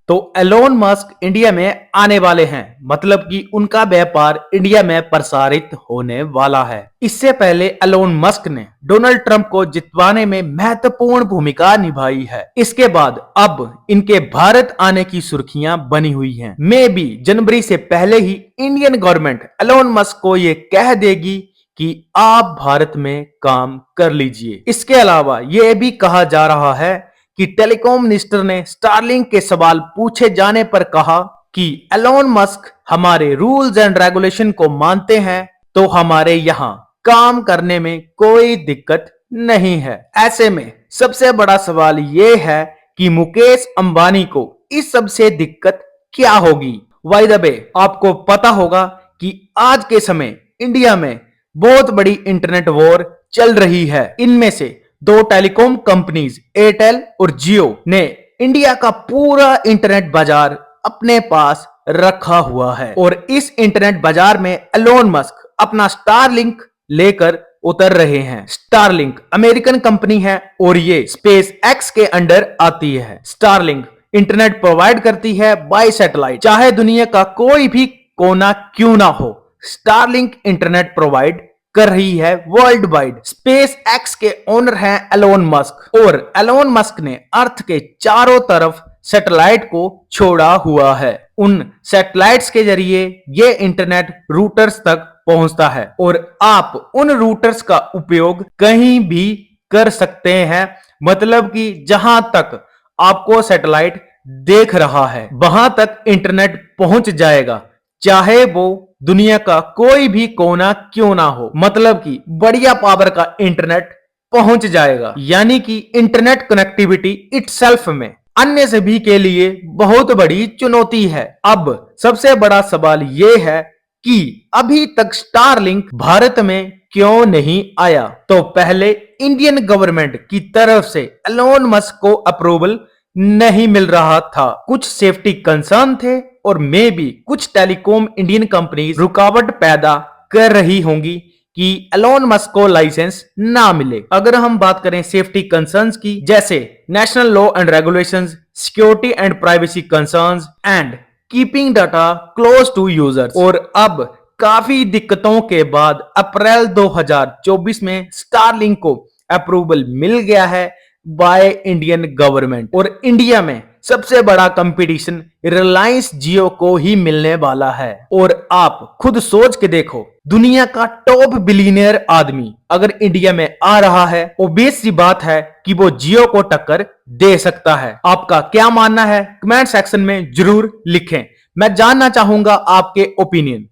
तो Elon Musk India में आने वाले हैं, मतलब कि उनका व्यापार इंडिया में प्रसारित होने वाला है। इससे पहले एलोन मस्क ने डोनाल्ड ट्रंप को जितवाने में महत्वपूर्ण भूमिका निभाई है। इसके बाद अब इनके भारत आने की सुर्खियां बनी हुई हैं। मे भी जनवरी से पहले ही इंडियन गवर्नमेंट एलोन मस्क को ये कह देगी कि आप भारत में काम कर लीजिए। इसके अलावा यह भी कहा जा रहा है कि टेलीकॉम मिनिस्टर ने स्टारलिंक के सवाल पूछे जाने पर कहा कि एलोन मस्क हमारे रूल्स एंड रेगुलेशन को मानते हैं तो हमारे यहां काम करने में कोई दिक्कत नहीं है। ऐसे में सबसे बड़ा सवाल यह है कि मुकेश अंबानी को इस सबसे दिक्कत क्या होगी। बाय द वे, आपको पता होगा कि आज के समय इंडिया में बहुत बड़ी इंटरनेट वॉर चल रही है। इनमें से दो टेलीकॉम कंपनीज एयरटेल और जियो ने इंडिया का पूरा इंटरनेट बाजार अपने पास रखा हुआ है और इस इंटरनेट बाजार में एलोन मस्क अपना स्टारलिंक लेकर उतर रहे हैं। स्टारलिंक अमेरिकन कंपनी है और ये स्पेस एक्स के अंडर आती है। स्टारलिंक इंटरनेट प्रोवाइड करती है बाय सैटेलाइट, चाहे दुनिया का कोई भी कोना क्यों ना हो। स्टारलिंक इंटरनेट प्रोवाइड कर रही है वर्ल्ड वाइड। स्पेस एक्स के ओनर हैं एलोन मस्क और एलोन मस्क ने अर्थ के चारों तरफ सैटेलाइट को छोड़ा हुआ है। उन सैटेलाइट्स के जरिए ये इंटरनेट रूटर्स तक पहुंचता है और आप उन रूटर्स का उपयोग कहीं भी कर सकते हैं, मतलब कि जहां तक आपको सैटेलाइट देख रहा है वहां तक इंटरनेट पहुंच जाएगा, चाहे वो दुनिया का कोई भी कोना क्यों ना हो। मतलब कि बढ़िया पावर का इंटरनेट पहुंच जाएगा, यानी कि इंटरनेट कनेक्टिविटी इटसेल्फ में अन्य सभी के लिए बहुत बड़ी चुनौती है। अब सबसे बड़ा सवाल यह है कि अभी तक स्टारलिंक भारत में क्यों नहीं आया। तो पहले इंडियन गवर्नमेंट की तरफ से एलोन मस्क को अप्रूवल नहीं मिल रहा था। कुछ सेफ्टी कंसर्न थे और मे भी कुछ टेलीकॉम इंडियन कंपनीज रुकावट पैदा कर रही होंगी कि एलोन मस्क को लाइसेंस ना मिले। अगर हम बात करें सेफ्टी कंसर्न्स की, जैसे national law and regulations, security and privacy concerns and keeping data close to users, और अब काफी दिक्कतों के बाद अप्रैल 2024 में स्टारलिंक को अप्रूवल मिल गया है बाय इंडियन गवर्नमेंट और इंडिया में सबसे बड़ा कंपटीशन रिलायंस जियो को ही मिलने वाला है। और आप खुद सोच के देखो, दुनिया का टॉप बिलियनियर आदमी अगर इंडिया में आ रहा है, ऑब्वियस सी बात है कि वो जियो को टक्कर दे सकता है। आपका क्या मानना है कमेंट सेक्शन में जरूर लिखें, मैं जानना चाहूंगा आपके ओपिनियन।